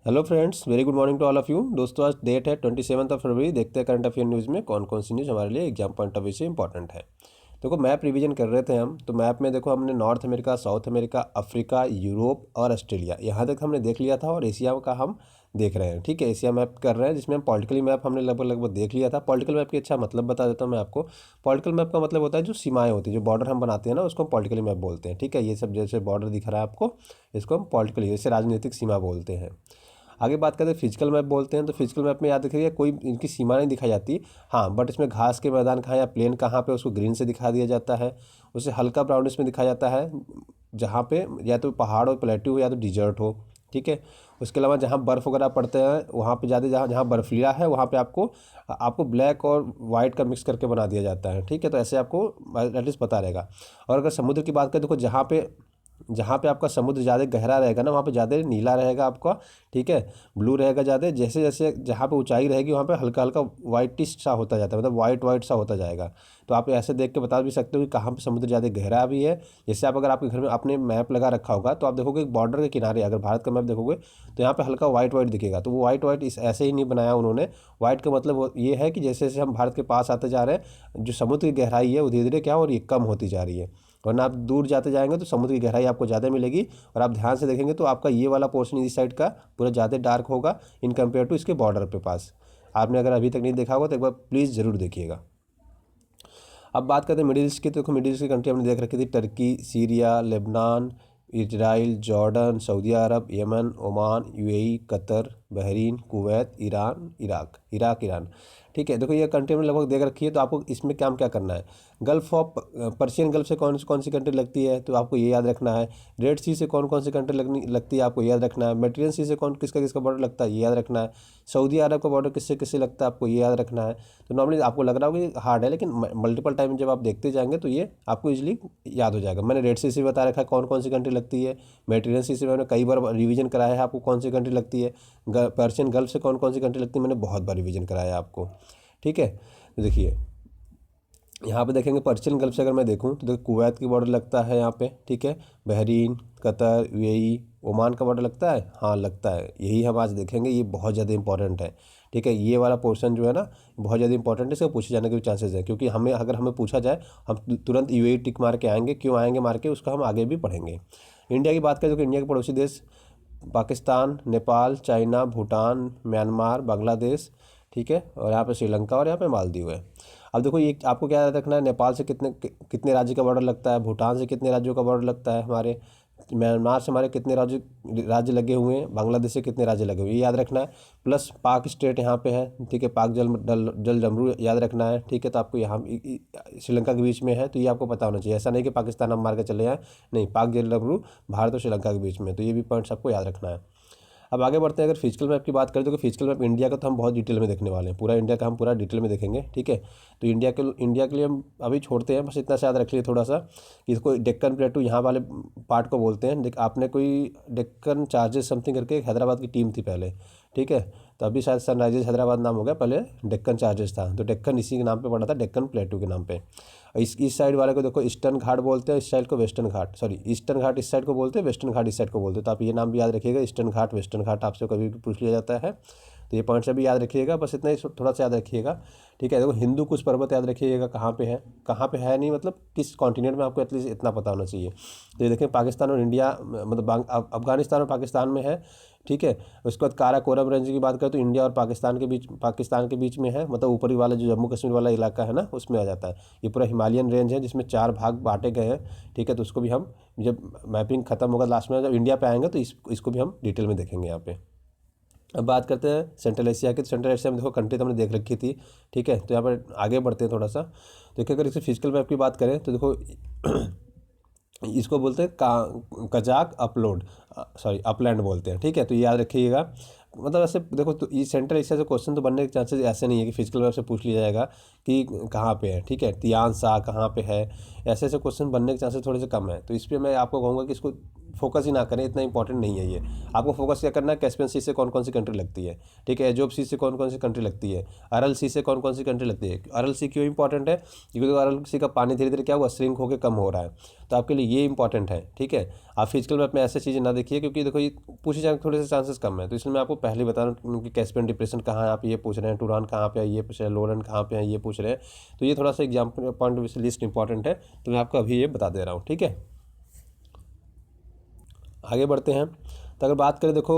Hello friends, very good morning to all of you. दोस्तों, आज date है 27 फरवरी। देखते हैं करंट अफेयर न्यूज़ में कौन कौन सी न्यूज़ हमारे लिए एग्जाम पॉइंट ऑफ व्यू से इंपॉर्टेंट है। देखो, मैप रिवीजन कर रहे थे हम, तो मैप में देखो हमने north America, south America, Africa, Europe और ऑस्ट्रेलिया यहाँ तक हमने देख लिया था, और एशिया का हम देख रहे हैं। ठीक है, एशिया मैप कर रहे हैं, जिसमें हम पॉलिटिकली मैप हमने लगभग लगभग देख लिया था। पॉलिटिकल मैप की अच्छा मतलब बता देता हूँ मैं आपको। पॉलिटिकल मैप का मतलब होता है जो सीमाएं होती है, जो बॉर्डर हम बनाते हैं ना, उसको हम पॉलिटिकली मैप बोलते हैं। ठीक है, ये सब जैसे बॉर्डर दिख रहा है आपको, इसको हम पॉलिटिकली जैसे राजनीतिक सीमा बोलते हैं। आगे बात करते हैं फिजिकल मैप बोलते हैं। तो फिजिकल मैप में याद रखिएगा, कोई इनकी सीमा नहीं दिखाई जाती। हाँ, बट इसमें घास के मैदान कहाँ या प्लेन कहाँ पे, उसको ग्रीन से दिखा दिया जाता है। उसे हल्का ब्राउनिश में दिखाया जाता है, जहाँ पे या तो पहाड़ हो, प्लेट्यू हो, या तो डिजर्ट हो। ठीक है, उसके अलावा जहाँ बर्फ़ वगैरह पड़ते हैं वहाँ पे ज़्यादा, जहाँ जहाँ बर्फीला है वहाँ पे आपको आपको ब्लैक और वाइट का मिक्स करके बना दिया जाता है। ठीक है, तो ऐसे आपको एटलीस्ट पता रहेगा। और अगर समुद्र की बात करें, देखो जहाँ पे आपका समुद्र ज़्यादा गहरा रहेगा ना, वहाँ पे ज़्यादा नीला रहेगा आपका। ठीक है, ब्लू रहेगा ज़्यादा। जैसे जैसे जहाँ पे ऊंचाई रहेगी वहाँ पे हल्का हल्का वाइटिश सा होता जाता है, मतलब वाइट वाइट सा होता जाएगा। तो आप ऐसे देख के बता भी सकते हो कि कहाँ पे समुद्र ज़्यादा गहरा भी है। जैसे आप, अगर आपके घर में आपने मैप लगा रखा होगा, तो आप देखोगे बॉर्डर के किनारे, अगर भारत का मैप देखोगे तो यहाँ पे हल्का वाइट वाइट दिखेगा। तो वो वाइट वाइट इस ऐसे ही नहीं बनाया उन्होंने। वाइट का मतलब ये है कि जैसे जैसे हम भारत के पास आते जा रहे हैं, जो समुद्र की गहराई है वो धीरे धीरे क्या हो रही है, कम होती जा रही है। वरना आप दूर जाते जाएंगे तो समुद्र की गहराई आपको ज़्यादा मिलेगी। और आप ध्यान से देखेंगे तो आपका ये वाला पोर्शन इस साइड का पूरा ज़्यादा डार्क होगा इन कंपेयर टू इसके बॉर्डर पे पास। आपने अगर अभी तक नहीं देखा होगा तो एक बार प्लीज़ ज़रूर देखिएगा। अब बात करते हैं मिडिल ईस्ट की। तो देखो, मिडिल ईस्ट की कंट्री हमने देख रखी थी, Turkey, Syria, Lebanon, Israel, Jordan, Saudi Arab, Yemen, Oman, UAE, Qatar, Bahrain, Kuwait, Iran, Iraq, Iran. ठीक है, देखो ये कंट्री हमने लगभग देख रखी है। तो आपको इसमें क्या क्या करना है। गल्फ ऑफ पर्शियन गल्फ से कौन सी कंट्री लगती है, तो आपको ये याद रखना है। रेड सी से कौन कौन सी कंट्री लगती है, आपको याद रखना है। मेडिटेरियन सी से कौन किसका किसका बॉर्डर लगता है, ये याद रखना है। सऊदी अरब का बॉर्डर किससे किससे लगता है, आपको ये याद रखना है। तो नॉर्मली आपको लग रहा होगा कि हार्ड है, लेकिन मल्टीपल टाइम जब आप देखते जाएंगे तो ये आपको इजीली याद हो जाएगा। मैंने रेड सी से बता रखा है कौन कौन सी कंट्री लगती है। मेडिटेरियन सी से मैंने कई बार रिवीजन कराया है आपको कौन सी कंट्री लगती है। पर्शियन गल्फ से कौन कौन सी कंट्री लगती है, मैंने बहुत बार रिवीजन कराया है आपको। ठीक है, तो देखिए यहाँ पे देखेंगे, पर्शियन गल्फ से अगर मैं देखूँ तो देखो कुवैत की बॉर्डर लगता है यहाँ पे। ठीक है, बहरीन, कतर, यूएई, ओमान का बॉर्डर लगता है, हाँ लगता है। यही हम आज देखेंगे, ये बहुत ज़्यादा इंपॉर्टेंट है। ठीक है, ये वाला पोर्शन जो है ना, बहुत ज़्यादा इंपॉर्टेंट है, इसको पूछे जाने के भी चांसेस है। क्योंकि अगर हमें पूछा जाए, हम तुरंत यूएई टिक मार के आएंगे। क्यों आएंगे मार के, उसका हम आगे भी पढ़ेंगे। इंडिया की बात करें तो इंडिया के पड़ोसी देश पाकिस्तान, नेपाल, चाइना, भूटान, म्यांमार, बांग्लादेश। ठीक है, और यहाँ पे श्रीलंका और यहाँ पे मालदीव है। अब देखो, ये आपको क्या याद रखना है, नेपाल से कितने राज्य का बॉर्डर लगता है, भूटान से कितने राज्यों का बॉर्डर लगता है हमारे, म्यांमार से हमारे कितने राज्य लगे हुए हैं, बांग्लादेश से कितने राज्य लगे हुए हैं, ये याद रखना है। प्लस पाक स्टेट यहाँ पे है। ठीक है, पाक जल डमरू याद रखना है। ठीक है, तो आपको यहाँ श्रीलंका के बीच में है, तो ये आपको पता होना चाहिए। ऐसा नहीं कि पाकिस्तान हम मार के चले जाएँ, नहीं, पाक जल डमरू भारत और श्रीलंका के बीच में, तो ये भी पॉइंट्स आपको याद रखना है। अब आगे बढ़ते हैं। अगर फिजिकल मैप की बात करें तो फिजिकल मैप इंडिया का तो हम बहुत डिटेल में देखने वाले हैं। पूरा इंडिया का हम पूरा डिटेल में देखेंगे। ठीक है, तो इंडिया के लिए हम अभी छोड़ते हैं, बस इतना से याद रख लिए थोड़ा सा कि इसको डेक्कन प्लेटू यहाँ वाले पार्ट को बोलते हैं। आपने कोई डेक्कन चार्जेस समथिंग करके एक हैदराबाद की टीम थी पहले। ठीक है, तो अभी शायद सनराइजर्स हैदराबाद नाम हो गया, पहले डेक्कन चार्जेस था। तो डेक्कन इसी के नाम पे पड़ा था, डेक्कन प्लेटू के नाम पे। इस साइड वाले को देखो ईस्टर्न घाट बोलते हैं, इस साइड को वेस्टर्न घाट, सॉरी ईस्टर्न घाट इस साइड को बोलते हैं, वेस्टर्न घाट इस साइड को बोलते हैं। तो आप ये नाम भी याद रखिएगा, ईस्टर्न घाट, वेस्टर्न घाट, आपसे कभी भी पूछ लिया जाता है। तो ये पॉइंट से भी याद रखिएगा, बस इतना ही थोड़ा सा याद रखिएगा। ठीक है, देखो हिंदू कुछ पर्वत याद रखिएगा, कहाँ पे है नहीं, मतलब किस कॉन्टिनेंट में, आपको एटलीस्ट इतना पता होना चाहिए। तो ये देखें, पाकिस्तान और इंडिया, मतलब अफगानिस्तान और पाकिस्तान में है। ठीक है, उसके बाद काराकोरम रेंज की बात करें तो इंडिया और पाकिस्तान के बीच में है, मतलब ऊपरी वाला जो जम्मू कश्मीर वाला इलाका है ना, उसमें आ जाता है। ये पूरा हिमालयन रेंज है, जिसमें 4 भाग बांटे गए हैं। ठीक है, तो उसको भी हम, जब मैपिंग खत्म होगा लास्ट में, जब इंडिया पे आएंगे तो इसको भी हम डिटेल में देखेंगे यहाँ पे। अब बात करते हैं सेंट्रल एशिया की। तो सेंट्रल एशिया में देखो कंट्री तो हमने देख रखी थी। ठीक है, तो यहाँ पर आगे बढ़ते हैं थोड़ा सा। देखिए, अगर इसे फिजिकल मैप की बात करें तो देखो इसको बोलते हैं कजाक अपलोड, सॉरी अपलैंड बोलते हैं। ठीक है, तो ये याद रखिएगा। मतलब ऐसे देखो, तो ये सेंट्रल एशिया से क्वेश्चन तो बनने के चांसेस ऐसे नहीं है कि फिजिकल मैप से पूछ लिया जाएगा कि कहाँ पे है। ठीक है, तियान सा कहाँ पे है, ऐसे ऐसे क्वेश्चन बनने के चांसेस थोड़े से कम है। तो इस पर मैं आपको कहूँगा कि इसको फोकस ही ना करें, इतना इंपॉर्टेंट नहीं है ये। आपको फोकस क्या करना है, कैस्पियन सी से कौन कौन सी कंट्री लगती है, ठीक है, एजोब सी से कौन कौन सी कंट्री लगती है, अरल सी से कौन कौन सी कंट्री लगती है। अरल सी क्यों इंपॉर्टेंट है, क्योंकि अरल सी का पानी धीरे धीरे क्या हुआ, श्रिंक होकर कम हो रहा है, तो आपके लिए ये इंपॉर्टेंट है, ठीक है। आप फिजिकल मैप में ऐसे चीज़ें ना देखिए, क्योंकि देखो ये पूछे जाने के थोड़े से चांसेस कम है, तो इसलिए मैं आपको पहले ही बता रहा हूँ कि कैस्पियन डिप्रेशन कहाँ है, आप ये पूछ रहे हैं, टूरान कहाँ पे है ये पूछ रहे हैं, लोरन कहाँ पे है ये पूछ रहे हैं, तो ये थोड़ा सा exam point of list important है, तो मैं आपको अभी ये बता दे रहा हूँ, ठीक है। आगे बढ़ते हैं। तो अगर बात करें देखो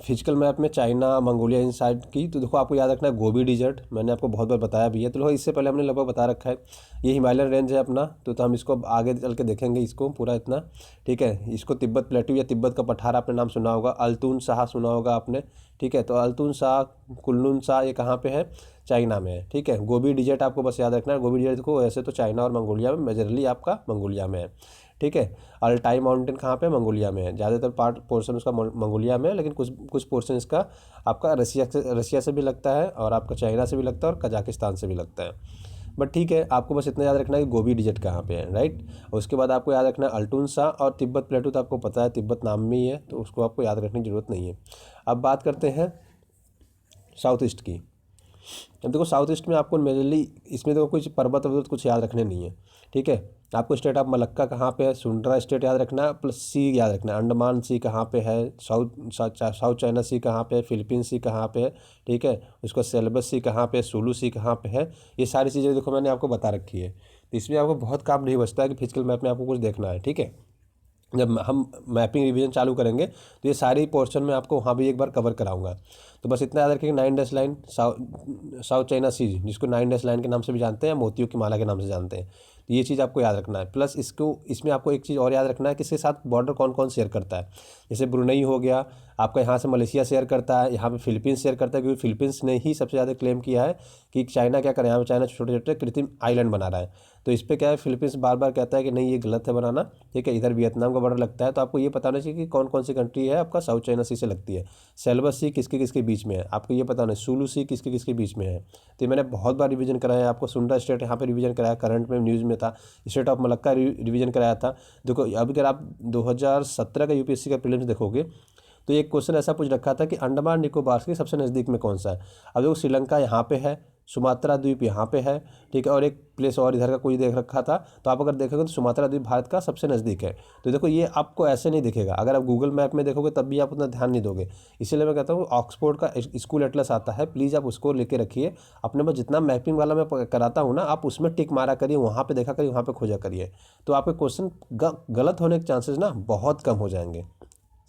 फिजिकल मैप में चाइना मंगोलिया इन साइड की, तो देखो आपको याद रखना है गोबी डिजर्ट, मैंने आपको बहुत बार बताया भी है, तो देखो इससे पहले हमने लगभग बता रखा है, ये हिमालयन रेंज है अपना, तो हम इसको आगे चल के देखेंगे इसको पूरा इतना, ठीक है। इसको तिब्बत प्लेट्यू या तिब्बत का पठार आपने नाम सुना होगा, अल्तुन शाह सुना होगा आपने, ठीक है। तो अल्तुन शाह, कुल्लुन शाह, ये कहाँ पे है, चाइना में है, ठीक है। गोबी डिजर्ट आपको बस याद रखना है, गोबी डिजर्ट को वैसे तो चाइना और मंगोलिया में, मेजरली आपका मंगोलिया में है, ठीक है। अल्टाई माउंटेन कहाँ पे, मंगोलिया में है, ज़्यादातर पार्ट पोर्शन उसका मंगोलिया में है, लेकिन कुछ कुछ पोर्शन इसका आपका रसिया से भी लगता है, और आपका चाइना से भी लगता है, और कजाकिस्तान से भी लगता है। बट ठीक है, आपको बस इतना याद रखना है कि गोबी डिजर्ट कहाँ पे है, राइट। और उसके बाद आपको याद रखना है अल्टून शाह और तिब्बत प्लेटू, तो आपको पता है तिब्बत नाम में ही है, तो उसको आपको याद रखने की जरूरत नहीं है। अब बात करते हैं साउथ ईस्ट की। अब देखो साउथ ईस्ट में आपको मेजरली इसमें देखो कुछ पर्वत वर्वत कुछ याद रखने नहीं है, ठीक है। आपको स्टेट ऑफ मलक्का कहाँ पे है, सुंड्रा स्टेट याद रखना है, प्लस सी याद रखना है, अंडमान सी कहाँ पे है, साउथ चाइना सी कहाँ पे है, फिलीपीन सी कहाँ पे है, ठीक है। उसको सेलेबस सी कहाँ पे है, सुलू सी कहाँ पे है, ये सारी चीज़ें देखो मैंने आपको बता रखी है, तो इसमें आपको बहुत काम नहीं बचता है कि फिजिकल मैप में आपको कुछ देखना है, ठीक है। जब हम मैपिंग रिवीजन चालू करेंगे तो ये सारी पोर्शन में आपको वहाँ भी एक बार कवर कराऊंगा। तो बस इतना याद रखिए, 9 डैश लाइन साउथ चाइना सी, जिसको 9 डैश लाइन के नाम से भी जानते हैं, मोतियों की माला के नाम से जानते हैं, तो ये चीज़ आपको याद रखना है। प्लस इसमें आपको एक चीज़ और याद रखना है कि इसके साथ बॉर्डर कौन कौन शेयर करता है। जैसे ब्रुनई हो गया आपका, यहाँ से मलेशिया शेयर करता है, यहाँ पे फिलीपींस शेयर करता है, क्योंकि फिलीपींस ने ही सबसे ज़्यादा क्लेम किया है कि चाइना क्या करे, यहाँ पे चाइना छोटे छोटे कृत्रिम आइलैंड बना रहा है, तो इस पर क्या है, फिलीपींस बार बार कहता है कि नहीं ये गलत है बनाना, ठीक है। इधर वियतनाम का बॉर्डर लगता है, तो आपको ये पता होना चाहिए कि कौन कौन सी कंट्री है आपका साउथ चाइना सी से लगती है। सेल्बस सी किसके किसके बीच में है, आपको ये पता होना है। सुलू सी किसके किसके बीच में है, तो ये मैंने बहुत बार रिवीजन कराया है आपको। सुंडा स्टेट यहाँ पे रिवीजन कराया, करंट में न्यूज़ में था। स्टेट ऑफ मलक्का रिवीजन कराया था। देखो अब अगर आप 2017 का यूपीएससी का प्रीलिम्स देखोगे तो एक क्वेश्चन ऐसा पूछ रखा था कि अंडमान निकोबार के सबसे नज़दीक में कौन सा है। अब देखो श्रीलंका यहाँ पे है, सुमात्रा द्वीप यहाँ पे है, ठीक है, और एक प्लेस और इधर का कोई देख रखा था, तो आप अगर देखोगे तो सुमात्रा द्वीप भारत का सबसे नज़दीक है। तो देखो ये आपको ऐसे नहीं दिखेगा, अगर आप गूगल मैप में देखोगे तब भी आप उतना ध्यान नहीं दोगे। इसीलिए मैं कहता हूँ ऑक्सफोर्ड का स्कूल एटलस आता है, प्लीज़ आप उसको लेके रखिए अपने पास। जितना मैपिंग वाला मैं कराता हूँ ना, आप उसमें टिक मारा करिए, वहाँ पर देखा करिए, वहाँ पर खोजा करिए, तो आपके क्वेश्चन गलत होने के चांसेस ना बहुत कम हो जाएंगे।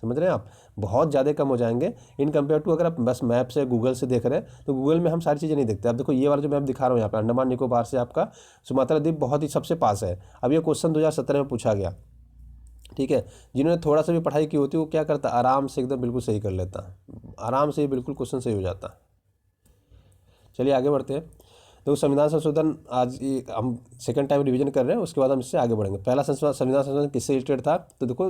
समझ रहे हैं आप, बहुत ज़्यादा कम हो जाएंगे इन कंपेयर टू अगर आप बस मैप से गूगल से देख रहे हैं। तो गूगल में हम सारी चीज़ें नहीं देखते। अब देखो ये वाला जो मैप दिखा रहा हूँ यहाँ पे, अंडमान निकोबार से आपका सुमात्रा द्वीप बहुत ही सबसे पास है। अब ये क्वेश्चन 2017 में पूछा गया, ठीक है। जिन्होंने थोड़ा सा भी पढ़ाई की होती है वो क्या करता, आराम से एकदम बिल्कुल सही कर लेता, आराम से बिल्कुल क्वेश्चन सही हो जाता। चलिए आगे बढ़ते हैं। तो संविधान संशोधन आज ये हम सेकंड टाइम रिवीजन कर रहे हैं, उसके बाद हम इससे आगे बढ़ेंगे। पहला संविधान संशोधन किससे रिलेटेड था, तो देखो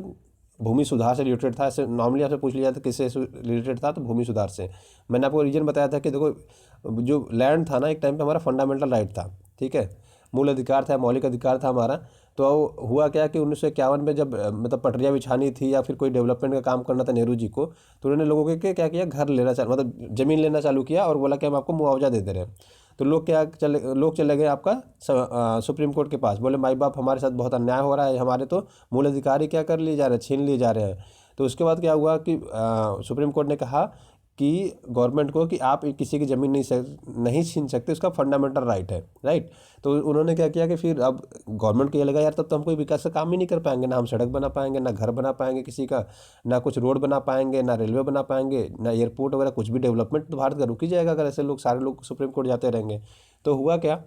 भूमि सुधार से रिलेटेड था। ऐसे नॉर्मली आपसे पूछ लिया था किससे रिलेटेड था, तो भूमि सुधार से। मैंने आपको रीजन बताया था कि देखो जो लैंड था ना एक टाइम पे हमारा फंडामेंटल राइट था, ठीक है, मूल अधिकार था, मौलिक अधिकार था हमारा। तो हुआ क्या कि 1951 में जब मतलब पटरियाँ बिछानी थी या फिर कोई डेवलपमेंट का काम करना था नेहरू जी को, तो उन्होंने लोगों के क्या किया, घर लेना मतलब ज़मीन लेना चालू किया और बोला कि हम आपको मुआवजा दे दे रहे हैं। तो लोग चले गए आपका सुप्रीम कोर्ट के पास, बोले माई बाप हमारे साथ बहुत अन्याय हो रहा है, हमारे तो मूल अधिकार ही क्या कर लिए जा रहे हैं, छीन लिए जा रहे हैं। तो उसके बाद क्या हुआ कि सुप्रीम कोर्ट ने कहा कि गवर्नमेंट को कि आप किसी की ज़मीन नहीं छीन सकते, उसका फंडामेंटल राइट है, राइट। तो उन्होंने क्या किया कि फिर अब गवर्नमेंट को ये लगा यार तब तो हम कोई विकास का काम ही नहीं कर पाएंगे, ना हम सड़क बना पाएंगे, ना घर बना पाएंगे किसी का, ना कुछ रोड बना पाएंगे, ना रेलवे बना पाएंगे, ना एयरपोर्ट वगैरह, कुछ भी डेवलपमेंट तो भारत का रुक ही जाएगा अगर ऐसे लोग सारे लोग सुप्रीम कोर्ट जाते रहेंगे। तो हुआ क्या,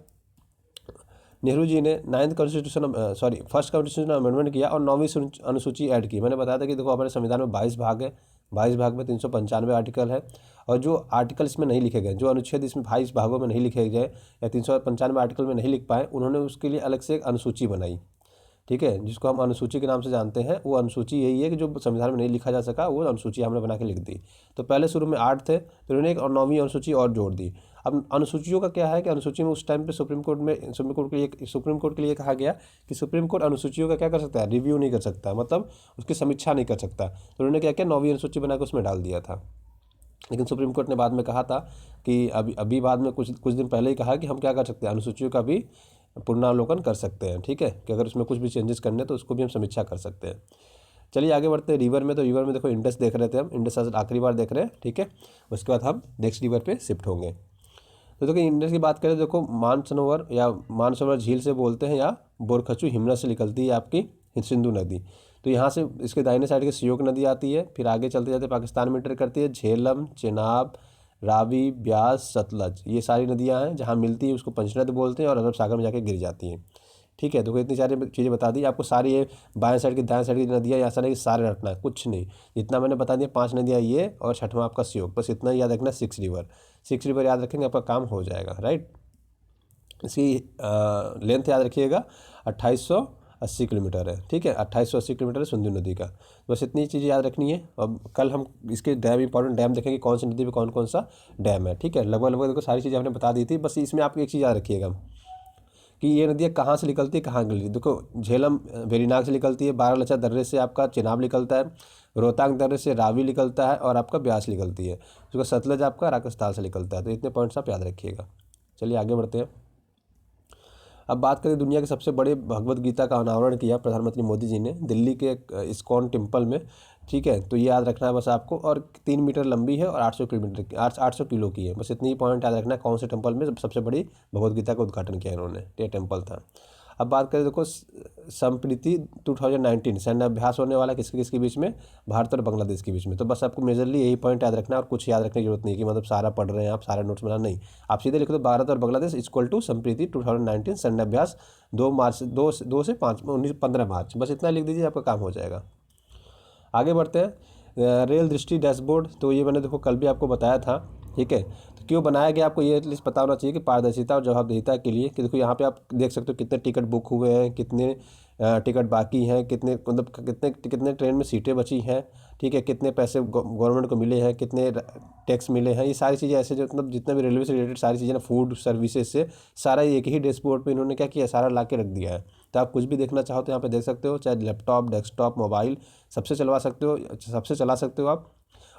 नेहरू जी ने फर्स्ट कॉन्स्टिट्यूशन अमेंडमेंट किया और 9वीं अनुसूची ऐड की। मैंने बताया था कि देखो हमारे संविधान में 22 भाग है, 22 भाग में 395 आर्टिकल है, और जो आर्टिकल इसमें नहीं लिखे गए, जो अनुच्छेद इसमें 22 भागों में नहीं लिखे गए या 395 आर्टिकल में नहीं लिख पाए, उन्होंने उसके लिए अलग से एक अनुसूची बनाई, ठीक है, जिसको हम अनुसूची के नाम से जानते हैं, वो अनुसूची यही है कि जो संविधान में नहीं लिखा जा सका वो अनुसूची हमने बना के लिख दी। तो पहले शुरू में 8 थे, फिर उन्होंने एक और 9वीं अनुसूची और जोड़ दी। अब अनुसूचियों का क्या है कि अनुसूची में उस टाइम पे सुप्रीम कोर्ट के लिए कहा गया कि सुप्रीम कोर्ट अनुसूचियों का क्या कर सकता है, रिव्यू नहीं कर सकता, मतलब उसकी समीक्षा नहीं कर सकता। तो उन्होंने क्या किया, 9वीं अनुसूची बना के उसमें डाल दिया था। लेकिन सुप्रीम कोर्ट ने बाद में कहा था कि अभी बाद में कुछ दिन पहले ही कहा कि हम क्या कर सकते हैं, अनुसूचियों का भी पुनरावलोकन कर सकते हैं। ठीक है, कि अगर उसमें कुछ भी चेंजेस करने तो उसको भी हम समीक्षा कर सकते हैं। चलिए आगे बढ़ते हैं रिवर में। तो रिवर में देखो इंडस देख रहे थे हम, इंडस आखिरी बार देख रहे हैं। ठीक है, उसके बाद हम नेक्स्ट रिवर पे शिफ्ट होंगे। तो देखो इंडस की बात करें, देखो मानसरोवर या मानसरोवर झील से बोलते हैं, या बोरखचू हिमनद से निकलती है आपकी सिंधु नदी। तो यहाँ से इसके दाहिने साइड के सियोक नदी आती है, फिर आगे चलते जाते पाकिस्तान में एंटर करती है। झेलम, चेनाब, रावी, ब्यास, सतलज, ये सारी नदियाँ हैं, जहाँ मिलती है उसको पंचनद बोलते हैं और अरब सागर में जाके गिर जाती हैं। ठीक है, देखो इतनी सारी चीज़ें बता दी आपको। सारी ये बाएं साइड की दाएं साइड की नदियाँ, ऐसा नहीं कि सारे रटना है, कुछ नहीं, जितना मैंने बता दिया 5 नदियाँ ये और छठवां आपका सियोक, बस इतना ही याद रखना। 6 रिवर याद रखेंगे आपका काम हो जाएगा, राइट। इसकी लेंथ याद रखिएगा 2880 किलोमीटर है। ठीक है, 2880 किलोमीटर है सिंधु नदी का। बस इतनी चीज़ें याद रखनी है। अब कल हम इसके डैम, इंपॉर्टेंट डैम देखेंगे, कौन सी नदी पे कौन कौन सा डैम है। ठीक है, लगभग देखो सारी चीज़ें हमने बता दी थी। बस इसमें आप एक चीज़ याद रखिएगा कि ये नदियाँ कहाँ से निकलती है, कहाँ निकलती है। देखो झेलम वेरीनाग से निकलती है, बारालाचा दर्रे से आपका चेनाब निकलता है, रोहतांग दर्रे से रावी निकलता है और आपका ब्यास निकलती है। उसका सतलज आपका राजस्थान से निकलता है। तो इतने पॉइंट्स आप याद रखिएगा। चलिए आगे बढ़ते हैं। अब बात करें, दुनिया के सबसे बड़े भगवत गीता का अनावरण किया प्रधानमंत्री मोदी जी ने दिल्ली के इस्कॉन टेम्पल में। ठीक है, तो ये याद रखना है बस आपको। और 3 मीटर लंबी है और 800 किलोमीटर की 800 किलो की है। बस इतनी ही पॉइंट याद रखना है, कौन से टेम्पल में सबसे बड़ी भगवत गीता का उद्घाटन किया इन्होंने, ये टेम्पल था। अब बात करें, देखो संप्रीति 2019 सैन्य अभ्यास होने वाला किसके किसके बीच में, भारत और बांग्लादेश के बीच में। तो बस आपको मेजरली यही पॉइंट याद रखना है और कुछ याद रखने की जरूरत नहीं कि मतलब सारा पढ़ रहे हैं आप, सारा नोट्स बना, नहीं। आप सीधे लिख दो भारत और बांग्लादेश इक्वल टू संप्रीति 2019 सैन्य अभ्यास 2 से 15 मार्च, बस इतना लिख दीजिए, आपका काम हो जाएगा। आगे बढ़ते हैं। रेल दृष्टि डैशबोर्ड, तो ये मैंने देखो कल भी आपको बताया था। ठीक है, तो क्यों बनाया गया आपको ये एटलीस्ट पता होना चाहिए कि पारदर्शिता और जवाबदेहिता के लिए। कि देखो यहाँ पे आप देख सकते हो कितने टिकट बुक हुए हैं, कितने टिकट बाकी हैं, कितने मतलब कितने ट्रेन में सीटें बची हैं। ठीक है, कितने पैसे गवर्नमेंट को मिले हैं, कितने टैक्स मिले हैं, ये सारी चीज़ें ऐसे जो मतलब जितने भी रेलवे से रिलेटेड सारी चीज़ें ना, फूड सर्विसेज से सारा एक ही डैशबोर्ड पे इन्होंने क्या किया, सारा ला के रख दिया है। तो आप कुछ भी देखना चाहो तो यहाँ पे देख सकते हो, चाहे लैपटॉप, डेस्कटॉप, मोबाइल, सबसे चलवा सकते हो, सबसे चला सकते हो आप।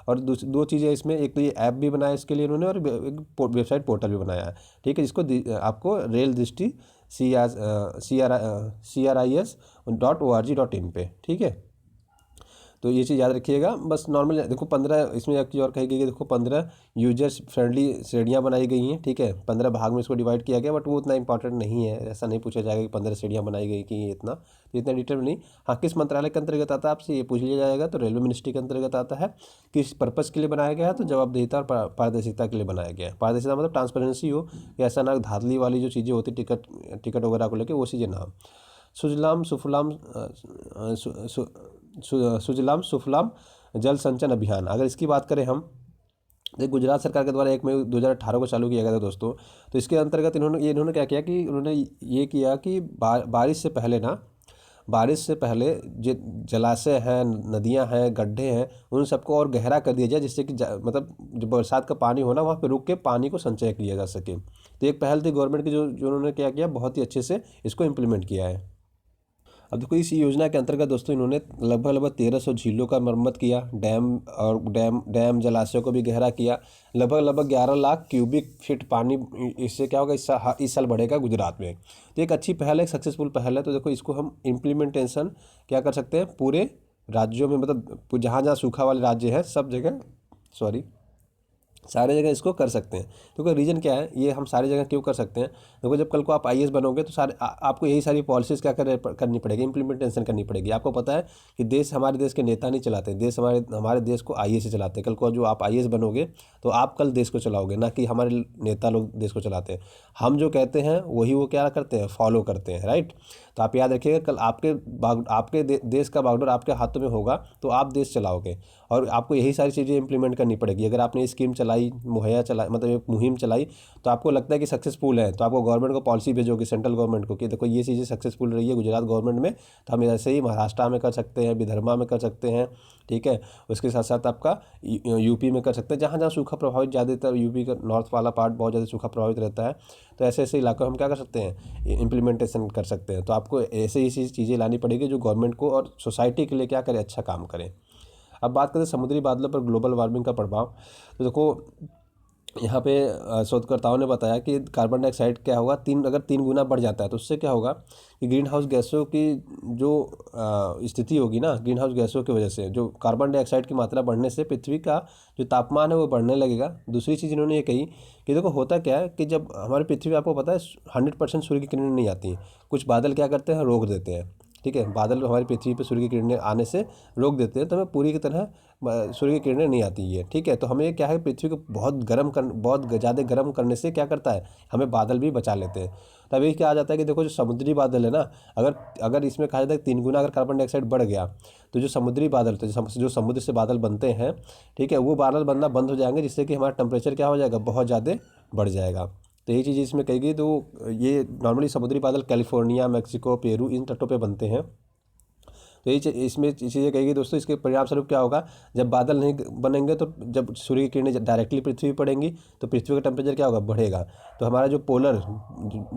और दो चीज़ें इसमें, एक तो ये ऐप भी बनाया इसके लिए इन्होंने, और एक वेबसाइट पोर्टल भी बनाया है। ठीक है, जिसको आपको रेल दृष्टि CRIS.org.in पे। ठीक है, तो ये चीज़ याद रखिएगा। बस नॉर्मल देखो 15 इसमें एक चीज़ और कही गई है, देखो 15 यूजर्स फ्रेंडली श्रेणियाँ बनाई गई हैं। ठीक है, 15 भाग में इसको डिवाइड किया गया, बट वो उतना इंपॉर्टेंट नहीं है। ऐसा नहीं पूछा जाएगा कि 15 श्रेणियाँ बनाई गई कि इतना, तो इतना डिटेल में नहीं। हाँ, किस मंत्रालय के अंतर्गत आता है आपसे ये पूछ लिया जाएगा, तो रेलवे मिनिस्ट्री के अंतर्गत आता है। किस पर्पज़ के लिए बनाया गया है, तो जवाबदेहिता और पारदर्शिता के लिए बनाया गया है। पारदर्शिता मतलब ट्रांसपेरेंसी हो, कि ऐसा ना धांधली वाली जो चीज़ें होती टिकट वगैरह को लेकर वो चीज़ें ना हो। सुजलाम सुफलाम सुजलाम सुफलाम जल संचयन अभियान, अगर इसकी बात करें हम, ये गुजरात सरकार के द्वारा 1 मई 2018 को चालू किया गया था दोस्तों। तो इसके अंतर्गत इन्होंने क्या किया कि उन्होंने ये किया कि बारिश से पहले जो जलाशय हैं, नदियां हैं, गड्ढे हैं, उन सबको और गहरा कर दिया जाए, जिससे कि मतलब जो बरसात का पानी होना वहाँ पे रुक के पानी को संचय किया जा सके। तो एक पहल थी गवर्नमेंट की, जो उन्होंने क्या किया, बहुत ही अच्छे से इसको इम्प्लीमेंट किया है। अब देखो इस योजना के अंतर्गत दोस्तों इन्होंने लगभग 1300 झीलों का मरम्मत किया, डैम जलाशयों को भी गहरा किया। लगभग 11 लाख क्यूबिक फीट पानी इससे क्या होगा, इस साल बढ़ेगा गुजरात में। तो एक अच्छी पहल है, एक सक्सेसफुल पहल है। तो देखो इसको हम इम्प्लीमेंटेशन क्या कर सकते हैं, पूरे राज्यों में, मतलब जहाँ जहाँ सूखा वाले राज्य हैं सब जगह, सारे जगह इसको कर सकते हैं। तो रीज़न क्या है, ये हम सारी जगह क्यों कर सकते हैं, देखो जब कल को आप IAS बनोगे तो आपको यही सारी पॉलिसीज़ क्या करनी पड़ेगी, इंप्लीमेंटेशन करनी पड़ेगी। आपको पता है कि हमारे देश के नेता नहीं चलाते, हमारे देश को IAS से चलाते हैं। कल को जो आप IAS बनोगे तो आप कल देश को चलाओगे, ना कि हमारे नेता लोग देश को चलाते हैं। हम जो कहते हैं वही वो क्या करते हैं, फॉलो करते हैं, राइट। तो आप याद रखिएगा, कल आपके देश का बागडोर आपके हाथों में होगा तो आप देश चलाओगे। और आपको यही सारी चीज़ें इंप्लीमेंट करनी पड़ेगी। अगर आपने ये स्कीम चलाई, मुहैया चलाई, मतलब एक मुहिम चलाई, तो आपको लगता है कि सक्सेसफुल है, तो आपको गवर्नमेंट को पॉलिसी भेजोगे, सेंट्रल गवर्नमेंट को, कि देखो ये चीज़ें सक्सेसफुल रही है गुजरात गवर्नमेंट में, तो हम ऐसे ही महाराष्ट्र में कर सकते हैं, विदर्भा में कर सकते हैं, ठीक है। उसके साथ साथ आपका यूपी में कर सकते हैं, जहाँ जहाँ सूखा प्रभावित, ज़्यादातर यूपी का नॉर्थ वाला पार्ट बहुत ज़्यादा सूखा प्रभावित रहता है, तो ऐसे ऐसे इलाकों में हम क्या कर सकते हैं, इम्प्लीमेंटेशन कर सकते हैं। तो आपको ऐसे ऐसी चीज़ें लानी पड़ेगी जो गवर्नमेंट को और सोसाइटी के लिए क्या करे, अच्छा काम करें। अब बात करें समुद्री बादलों पर ग्लोबल वार्मिंग का प्रभाव, तो देखो यहाँ पे शोधकर्ताओं ने बताया कि कार्बन डाइऑक्साइड क्या होगा, अगर 3 गुना बढ़ जाता है तो उससे क्या होगा कि ग्रीन हाउस गैसों की जो स्थिति होगी ना, ग्रीन हाउस गैसों की वजह से जो कार्बन डाइऑक्साइड की मात्रा बढ़ने से पृथ्वी का जो तापमान है वो बढ़ने लगेगा। दूसरी चीज़ इन्होंने ये कही कि देखो होता क्या है कि जब हमारी पृथ्वी, आपको पता है 100% सूर्य की किरणें नहीं आती हैं, कुछ बादल क्या करते हैं, रोक देते हैं, ठीक है। बादल हमारी पृथ्वी पे सूर्य की किरणें आने से रोक देते हैं, तो हमें पूरी की तरह सूर्य की किरणें नहीं आती है, ठीक है। तो हमें क्या है, पृथ्वी को बहुत ज़्यादा गर्म करने से क्या करता है, हमें बादल भी बचा लेते हैं। तभी क्या आ जाता है कि देखो जो समुद्री बादल है ना, अगर अगर इसमें कहा जाता है 3 गुना अगर कार्बन डाइऑक्साइड बढ़ गया, तो जो समुद्री बादल थे, जो समुद्र से बादल बनते हैं, ठीक है, वो बादल बनना बंद हो जाएंगे, जिससे कि हमारा टेम्परेचर क्या हो जाएगा, बहुत ज़्यादा बढ़ जाएगा। तो यही चीज़ इसमें कहेगी। तो ये नॉर्मली समुद्री बादल कैलिफोर्निया, मैक्सिको, पेरू, इन तटों पे बनते हैं। तो ये इसमें चीज़ें कहेगी दोस्तों, इसके परिणाम स्वरूप क्या होगा, जब बादल नहीं बनेंगे तो जब सूर्य की किरणें डायरेक्टली पृथ्वी पर पड़ेंगी तो पृथ्वी का टेम्परेचर क्या होगा, बढ़ेगा। तो हमारा जो पोलर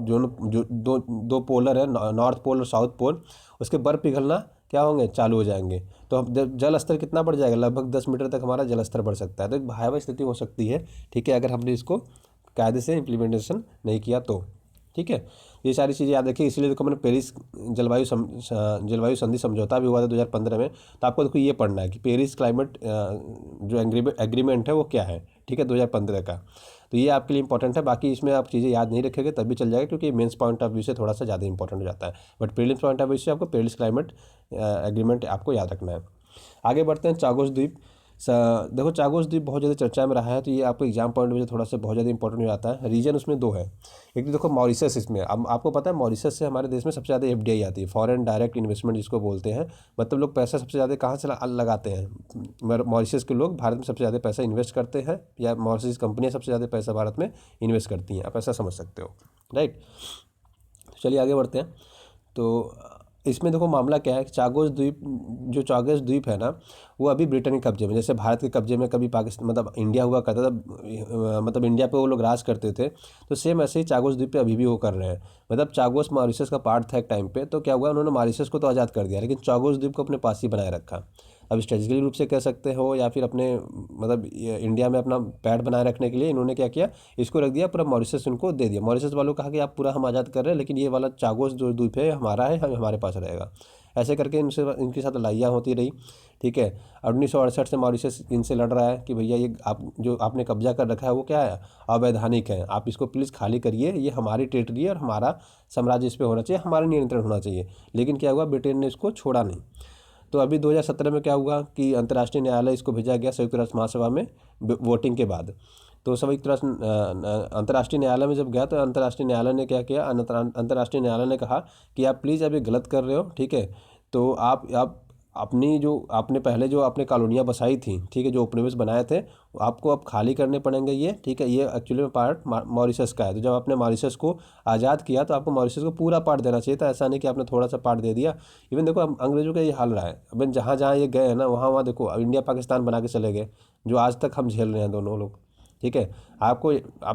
जो दो पोलर है, नॉर्थ पोल और साउथ पोल, उसके बर्फ पिघलना क्या होंगे, चालू हो जाएंगे। तो हम जल स्तर कितना बढ़ जाएगा, लगभग 10 मीटर तक हमारा जल स्तर बढ़ सकता है। तो एक भयावह स्थिति हो सकती है, ठीक है, अगर हमने इसको कायदे से इम्प्लीमेंटेशन नहीं किया तो, ठीक है। ये सारी चीज़ें याद रखिए। इसलिए देखो मैंने पेरिस जलवायु संधि समझौता भी हुआ था 2015 में, तो आपको देखो ये पढ़ना है कि पेरिस क्लाइमेट जो एग्रीमेंट है वो क्या है, ठीक है, 2015 का। तो ये आपके लिए इंपॉर्टेंट है। बाकी इसमें आप चीज़ें याद नहीं रखेंगे तब भी चल जाएगा, क्योंकि मेंस पॉइंट ऑफ व्यू से थोड़ा सा ज़्यादा इंपॉर्टेंट हो जाता है, but prelims point of view से आपको पेरिस क्लाइमेट एग्रीमेंट आपको याद रखना है। आगे बढ़ते हैं, चागोस द्वीप। देखो चागोस द्वीप बहुत ज़्यादा चर्चा में रहा है, तो ये आपको एग्जाम पॉइंट में थोड़ा सा बहुत ज़्यादा इंपॉर्टेंट हो जाता है। रीजन उसमें 2 है। एक तो देखो मॉरिशस, इसमें अब आपको पता है मॉरिशस से हमारे देश में सबसे ज़्यादा एफडीआई आती है, फॉरेन डायरेक्ट इन्वेस्टमेंट जिसको बोलते हैं। मतलब लोग पैसा सबसे ज़्यादा कहाँ से लगाते हैं, मॉरिशस के लोग भारत में सबसे ज़्यादा पैसा इन्वेस्ट करते हैं, या मॉरिशस कंपनियाँ सबसे ज़्यादा पैसा भारत में इन्वेस्ट करती हैं, आप ऐसा समझ सकते हो, राइट। चलिए आगे बढ़ते हैं। तो इसमें देखो मामला क्या है, जो चागोस द्वीप है ना, वो अभी ब्रिटेन के कब्जे में, जैसे भारत के कब्जे में कभी पाकिस्तान, मतलब इंडिया हुआ करता था, मतलब इंडिया पे वो लोग राज करते थे, तो सेम ऐसे ही चागोस द्वीप पे अभी भी वो कर रहे हैं। मतलब चागोस मॉरिशस का पार्ट था एक टाइम पे, तो क्या हुआ, उन्होंने मॉरिशस को तो आज़ाद कर दिया, लेकिन चागोस द्वीप को अपने पास ही बनाए रखा। अब स्ट्रेटेजिकल रूप से कह सकते हो, या फिर अपने मतलब इंडिया में अपना पैड बनाए रखने के लिए इन्होंने क्या किया, इसको रख दिया, पूरा मॉरिशस उनको दे दिया। मॉरिशस वालों को कहा कि आप पूरा हम आज़ाद कर रहे हैं, लेकिन ये वाला चागोस जो द्वीप है हमारा है, हमारे पास रहेगा। ऐसे करके इनके साथ लड़ाइयाँ होती रही, ठीक है। 1968 से मॉरिशस इनसे लड़ रहा है कि भैया ये आप जो आपने कब्जा कर रखा है वो क्या है, अवैधानिक है, आप इसको प्लीज़ खाली करिए, ये हमारी टेरिटरी है और हमारा साम्राज्य इस पर होना चाहिए, हमारा नियंत्रण होना चाहिए। लेकिन क्या हुआ, ब्रिटेन ने इसको छोड़ा नहीं। तो अभी 2017 में क्या हुआ कि अंतर्राष्ट्रीय न्यायालय इसको भेजा गया संयुक्त राष्ट्र महासभा में वोटिंग के बाद। तो संयुक्त राष्ट्र अंतर्राष्ट्रीय न्यायालय में जब गया, तो अंतर्राष्ट्रीय न्यायालय ने क्या किया, अंतर्राष्ट्रीय न्यायालय ने कहा कि आप प्लीज़ अब ये गलत कर रहे हो, ठीक है। तो आप अपनी जो आपने पहले जो आपने कॉलोनियाँ बसाई थी, ठीक है, जो उपनिवेश बनाए थे, आपको अब खाली करने पड़ेंगे ये, ठीक है। ये एक्चुअली में पार्ट मॉरिशस का है। तो जब आपने मॉरिशस को आज़ाद किया तो आपको मॉरिशस को पूरा पार्ट देना चाहिए था, ऐसा नहीं कि आपने थोड़ा सा पार्ट दे दिया। इवन देखो अंग्रेजों का ये हाल रहा है, अब जहाँ जहाँ ये गए हैं ना, वहाँ वहाँ देखो अब इंडिया पाकिस्तान बना के चले गए, जो आज तक हम झेल रहे हैं दोनों लोग, ठीक है। आप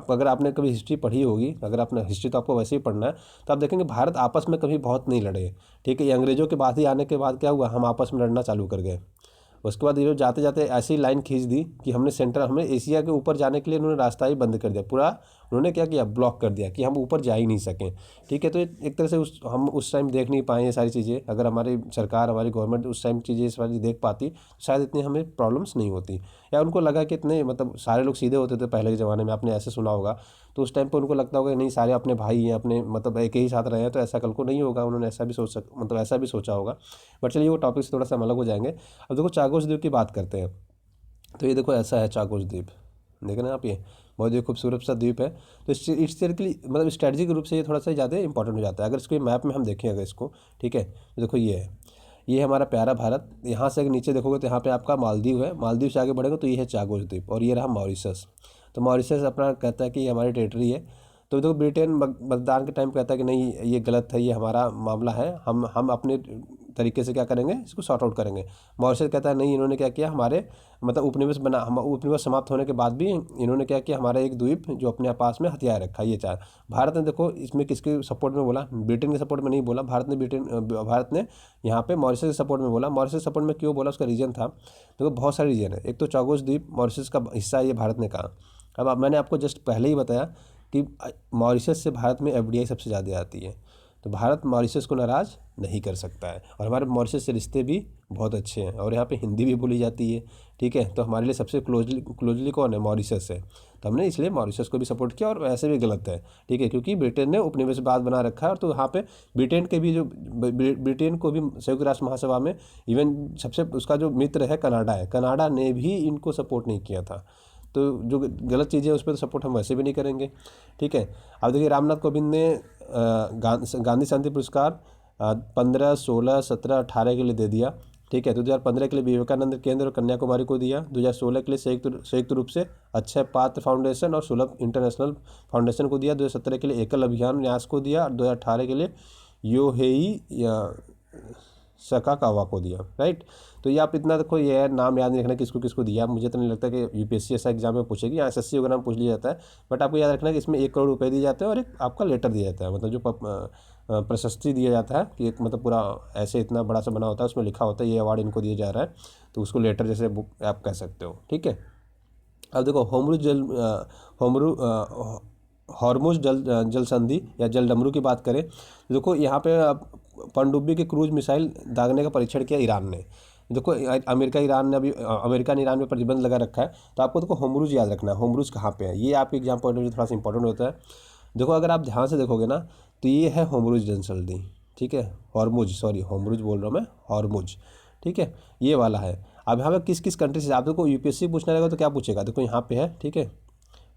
अगर आपने कभी हिस्ट्री पढ़ी होगी, अगर आपने हिस्ट्री तो आपको वैसे ही पढ़ना है, तो आप देखेंगे भारत आपस में कभी बहुत नहीं लड़े, ठीक है। ये अंग्रेजों के बाद ही आने के बाद क्या हुआ, हम आपस में लड़ना चालू कर गए। उसके बाद ये लोग जाते जाते ऐसी लाइन खींच दी कि हमें एशिया के ऊपर जाने के लिए उन्होंने रास्ता ही बंद कर दिया पूरा। उन्होंने क्या किया, ब्लॉक कर दिया कि हम ऊपर जा ही नहीं सकें, ठीक है। तो एक तरह से हम उस टाइम देख नहीं पाए ये सारी चीज़ें। अगर हमारी सरकार, हमारी गवर्नमेंट उस टाइम चीज़ें इस वाली देख पाती तो शायद इतनी हमें प्रॉब्लम्स नहीं होती, या उनको लगा कि इतने मतलब सारे लोग सीधे होते थे पहले के ज़माने में, आपने ऐसे सुना होगा। तो उस टाइम पर उनको लगता होगा नहीं, सारे अपने भाई हैं, अपने मतलब एक ही साथ रहे हैं, तो ऐसा कल को नहीं होगा। उन्होंने ऐसा भी ऐसा भी सोचा होगा। बट चलिए वो टॉपिक से थोड़ा सा हम अलग हो जाएंगे। अब देखो चागोस द्वीप की बात करते हैं। तो ये देखो ऐसा है चागोस द्वीप, देखें ना आप, ये बहुत ही खूबसूरत सा द्वीप है। तो इस तरह के लिए मतलब स्ट्रेटजिक रूप से ये थोड़ा सा ज़्यादा इंपॉर्टेंट हो जाता है। अगर इसको मैप में हम देखें अगर इसको, ठीक है, तो देखो ये है, ये हमारा प्यारा भारत। यहाँ से अगर नीचे देखोगे तो यहाँ पे आपका मालदीव है, मालदीव से आगे बढ़ेंगे तो ये है चागोस द्वीप, और ये रहा मॉरिशस। तो मॉरिशस अपना कहता है कि ये हमारी टेरिटरी है। तो देखो ब्रिटेन मतदान के टाइम कहता है कि नहीं ये गलत है, ये हमारा मामला है, हम अपने तरीके से क्या करेंगे, इसको सॉर्ट आउट करेंगे। मॉरिशस कहता है नहीं, इन्होंने क्या किया, हमारे मतलब उपनिवेश बना, हम उपनिवेश समाप्त होने के बाद भी इन्होंने क्या किया, हमारा एक द्वीप जो अपने पास में हथियार रखा, ये चार। भारत ने देखो इसमें किसके सपोर्ट में बोला, ब्रिटेन के सपोर्ट में नहीं बोला, भारत ने यहाँ पे मॉरिशस के सपोर्ट में बोला। मॉरिशस सपोर्ट में क्यों बोला, उसका रीजन था, देखो बहुत सारे रीजन है। एक तो चागोस द्वीप मॉरिशस का हिस्सा है, ये भारत ने कहा। अब मैंने आपको जस्ट पहले ही बताया कि मॉरिशस से भारत में एफडीआई सबसे ज़्यादा आती है, तो भारत मॉरिशस को नाराज़ नहीं कर सकता है। और हमारे मॉरिशस से रिश्ते भी बहुत अच्छे हैं, और यहाँ पे हिंदी भी बोली जाती है, ठीक है। तो हमारे लिए सबसे क्लोजली कौन है, मॉरिशस है। तो हमने इसलिए मॉरिशस को भी सपोर्ट किया, और वैसे भी गलत है, ठीक है, क्योंकि ब्रिटेन ने उपनिवेशवाद बना रखा है। और तो यहाँ पे ब्रिटेन के भी जो ब्रिटेन को भी संयुक्त राष्ट्र महासभा में इवन सबसे उसका जो मित्र है कनाडा है, कनाडा ने भी इनको सपोर्ट नहीं किया था। तो जो गलत चीज़ें हैं उस पर तो सपोर्ट हम वैसे भी नहीं करेंगे, ठीक है। अब देखिए रामनाथ कोविंद ने गांधी शांति पुरस्कार 15, 16, 17, 18 के लिए दे दिया, ठीक है। 2015 के लिए विवेकानंद केंद्र और कन्याकुमारी को दिया, 2016 के लिए संयुक्त रूप से अक्षय पात्र फाउंडेशन और सुलभ इंटरनेशनल फाउंडेशन को दिया, 2017 के लिए एकल अभियान न्यास को दिया, और 2018 के लिए योहेई सकाकावा को दिया, राइट। तो ये आप इतना देखो, ये नाम याद नहीं रखना किसको किसको दिया। मुझे तो नहीं लगता कि यूपीएससी ऐसा एग्जाम में पूछेगी, या एसएससी वगैरह में पूछ लिया जाता है, बट आपको याद रखना कि इसमें 1 करोड़ रुपए दिए जाते हैं और एक आपका लेटर दिया जाता है, मतलब जो प्रशस्ति दिया जाता है कि एक मतलब पूरा ऐसे इतना बड़ा सा बना होता है, उसमें लिखा होता है ये अवार्ड इनको दिया जा रहा है, तो उसको लेटर जैसे आप कह सकते हो, ठीक है। अब देखो हॉर्मुज जल संधि या जल डमरू की बात करें, देखो यहाँ पे पनडुब्बी के क्रूज मिसाइल दागने का परीक्षण किया ईरान ने। देखो अमेरिका ने ईरान में प्रतिबंध लगा रखा है, तो आपको देखो होमरूज याद रखना है, होमरूज कहाँ पे है, ये आपके एग्जाम पॉइंट ऑफ व्यू थोड़ा सा इंपॉर्टेंट होता है। देखो अगर आप ध्यान से देखोगे ना, तो ये है होमरूज जल संधि, ठीक है, होमरूज बोल रहा हूँ मैं, हॉर्मुज, ठीक है, ये वाला है। अब यहाँ पे किस किस कंट्री से, आप देखो यूपीएससी पूछना रहेगा तो क्या पूछेगा, देखो यहाँ पे है, ठीक है,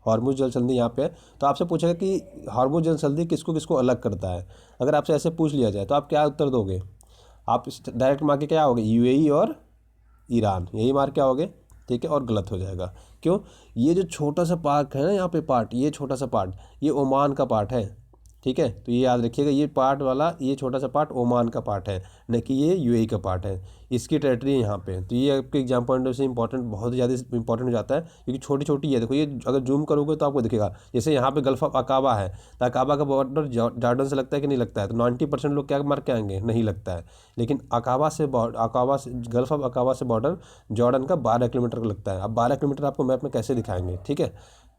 हॉर्मुज जल संधि यहाँ पे है, तो आपसे पूछेगा कि हॉर्मुज जल संधि किसको किसको अलग करता है। अगर आपसे ऐसे पूछ लिया जाए तो आप क्या उत्तर दोगे, आप डायरेक्ट मार के क्या होगे, यूएई और ईरान, यही मार के आओगे, ठीक है, और गलत हो जाएगा। क्यों, ये जो छोटा सा पार्ट है ना यहाँ पे पार्ट, ये छोटा सा पार्ट, ये ओमान का पार्ट है, ठीक है। तो ये याद रखिएगा, ये पार्ट वाला, ये छोटा सा पार्ट ओमान का पार्ट है, न कि ये यूएई का पार्ट है, इसकी टेरिटरी है यहाँ पे। तो ये आपके एग्जाम पॉइंट से इंपॉर्टेंट, बहुत ज़्यादा इंपॉर्टेंट हो जाता है, क्योंकि छोटी छोटी है। देखो ये अगर जूम करोगे तो आपको दिखेगा, जैसे यहाँ पे गल्फ ऑफ अकाबा है, तो अकाबा का बॉर्डर जॉर्डन से लगता है कि नहीं लगता है, तो 90% लोग क्या मार के आएंगे, नहीं लगता है। लेकिन अकाबा से गल्फ ऑफ अकाबा से बॉर्डर जॉर्डन का 12 किलोमीटर का लगता है। अब 12 किलोमीटर आपको मैप में कैसे दिखाएंगे, ठीक है,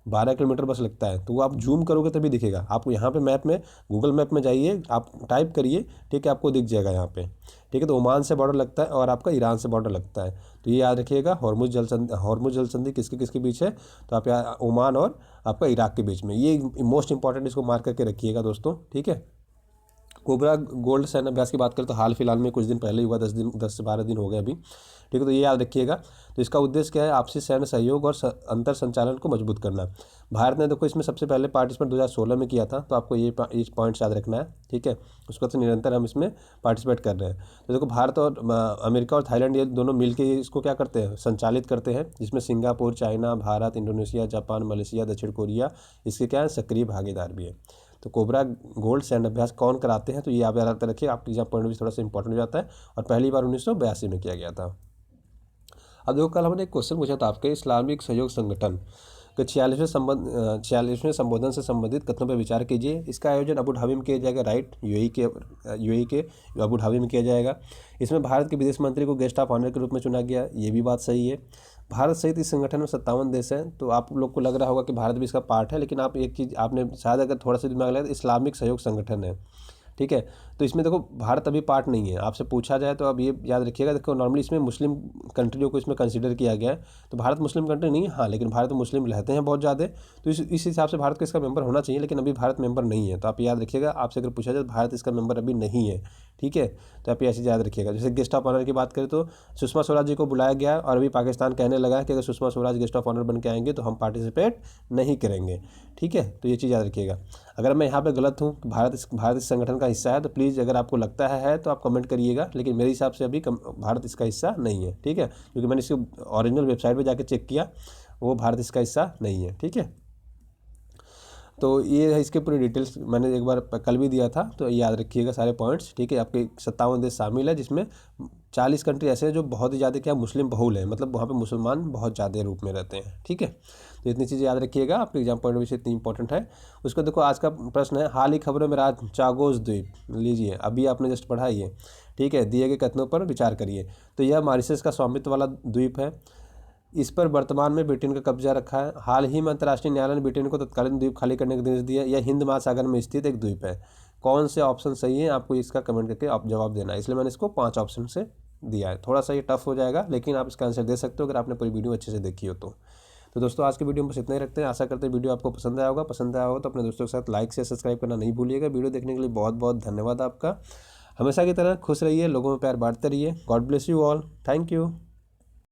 12 किलोमीटर बस लगता है, तो वो आप जूम करोगे तभी दिखेगा आपको। यहाँ पे मैप में, गूगल मैप में जाइए, आप टाइप करिए, ठीक है, आपको दिख जाएगा यहाँ पे, ठीक है। तो ओमान से बॉर्डर लगता है और आपका ईरान से बॉर्डर लगता है, तो ये याद रखिएगा। हॉर्मुज जल संधि किसके किसके बीच है, तो आप यहाँ ओमान और आपका इराक के बीच में, ये मोस्ट इंपॉर्टेंट, इसको मार्क करके रखिएगा दोस्तों, ठीक है। कोबरा गोल्ड सैन्य अभ्यास की बात करें तो हाल फिलहाल में कुछ दिन पहले हुआ, 10 से 12 दिन हो गए अभी, ठीक है। तो ये याद रखिएगा। तो इसका उद्देश्य क्या है, आपसी सैन्य सहयोग और अंतर संचालन को मजबूत करना। भारत ने देखो इसमें सबसे पहले पार्टिसिपेट 2016 में किया था, तो आपको ये पॉइंट्स याद रखना है, ठीक है। उसको तो निरंतर हम इसमें पार्टिसिपेट कर रहे हैं। तो देखो भारत और अमेरिका और थाईलैंड ये दोनों मिलकर इसको क्या करते हैं, संचालित करते हैं, जिसमें Singapore, China, Bharat, Indonesia, Japan, Malaysia, दक्षिण कोरिया इसके क्या है, सक्रिय भागीदार भी है। तो कोबरा गोल्ड सैन्य अभ्यास कौन कराते हैं, तो ये आप याद रखिए, आपके एग्जाम पॉइंट भी थोड़ा सा इंपॉर्टेंट हो जाता है, और पहली बार 1982 में किया गया था। अब देखो कल हमने एक क्वेश्चन पूछा था आपके, इस्लामिक सहयोग संगठन के 46वें संबोधन से संबंधित कथनों पर विचार कीजिए। इसका आयोजन अबू धाबी में किया जाएगा, राइट, यूएई के अबू धाबी में किया जाएगा। इसमें भारत के विदेश मंत्री को गेस्ट ऑफ ऑनर के रूप में चुना गया, ये भी बात सही है। भारत सहित इस संगठन में 57 देश हैं, तो आप लोग को लग रहा होगा कि भारत भी इसका पार्ट है, लेकिन आप एक चीज़ आपने शायद अगर थोड़ा सा दिमाग लगाया तो इस्लामिक सहयोग संगठन है, ठीक है। तो इसमें देखो भारत अभी पार्ट नहीं है, आपसे पूछा जाए तो अब ये याद रखिएगा। देखो नॉर्मली इसमें मुस्लिम कंट्रियों को इसमें कंसीडर किया गया है, तो भारत मुस्लिम कंट्री नहीं है, हाँ, लेकिन भारत में मुस्लिम रहते हैं बहुत ज़्यादा, तो इस हिसाब से भारत को इसका मेंबर होना चाहिए, लेकिन अभी भारत मेंबर नहीं है। तो आप याद रखिएगा, आपसे अगर पूछा जाए तो भारत इसका मेंबर अभी नहीं है, ठीक है। तो आप ये ऐसे याद रखिएगा। जैसे गेस्ट ऑफ ऑनर की बात करें तो सुषमा स्वराज जी को बुलाया गया और अभी पाकिस्तान कहने लगा है कि अगर Sushma Swaraj guest of honour बन के आएंगे तो हम पार्टिसिपेट नहीं करेंगे, ठीक है। तो ये चीज़ याद रखिएगा। अगर मैं यहाँ पे गलत हूँ, भारत इस संगठन का हिस्सा है, तो प्लीज़ अगर आपको लगता है तो आप कमेंट करिएगा, लेकिन मेरे हिसाब से अभी भारत इसका हिस्सा नहीं है, ठीक है, क्योंकि मैंने इसकी ओरिजिनल वेबसाइट पर जाकर चेक किया, वो भारत इसका हिस्सा नहीं है, ठीक है। तो ये है इसके पूरी डिटेल्स, मैंने एक बार कल भी दिया था, तो याद रखिएगा सारे पॉइंट्स, ठीक है। आपके 57 देश शामिल है, जिसमें 40 कंट्री ऐसे हैं जो बहुत ही ज़्यादा क्या मुस्लिम बहुल है, मतलब वहाँ पे मुसलमान बहुत ज़्यादा रूप में रहते हैं, ठीक है। तो इतनी चीज़ें याद रखिएगा, आपके एग्जाम पॉइंट ऑफ व्यू से इतनी इंपॉर्टेंट है। उसको देखो, आज का प्रश्न है, हाल ही खबरों में राज चागोस द्वीप, लीजिए अभी आपने जस्ट पढ़ा ये, ठीक है, दिए गए कथनों पर विचार करिए। तो यह मॉरिशस का स्वामित्व वाला द्वीप है, इस पर वर्तमान में ब्रिटेन का कब्जा रखा है। हाल ही में अंतर्राष्ट्रीय न्यायालय ने ब्रिटेन को तत्कालीन द्वीप खाली करने का निर्देश दिया। यह हिंद महासागर में स्थित एक द्वीप है। कौन से ऑप्शन सही है, आपको इसका कमेंट करके आप जवाब देना है, इसलिए मैंने इसको 5 ऑप्शन से दिया है। थोड़ा सा ये टफ हो जाएगा, लेकिन आप इसका आंसर दे सकते हो अगर आपने पूरी वीडियो अच्छे से देखी हो तो दोस्तों आज के वीडियो में बस इतना ही रखते हैं। आशा करते हैं वीडियो आपको पसंद आया होगा। पसंद आया होगा तो अपने दोस्तों के साथ लाइक से सब्सक्राइब करना नहीं भूलिएगा। वीडियो देखने के लिए बहुत बहुत धन्यवाद आपका। हमेशा की तरह खुश रहिए, लोगों में प्यार बांटते रहिए। God bless you all, thank you.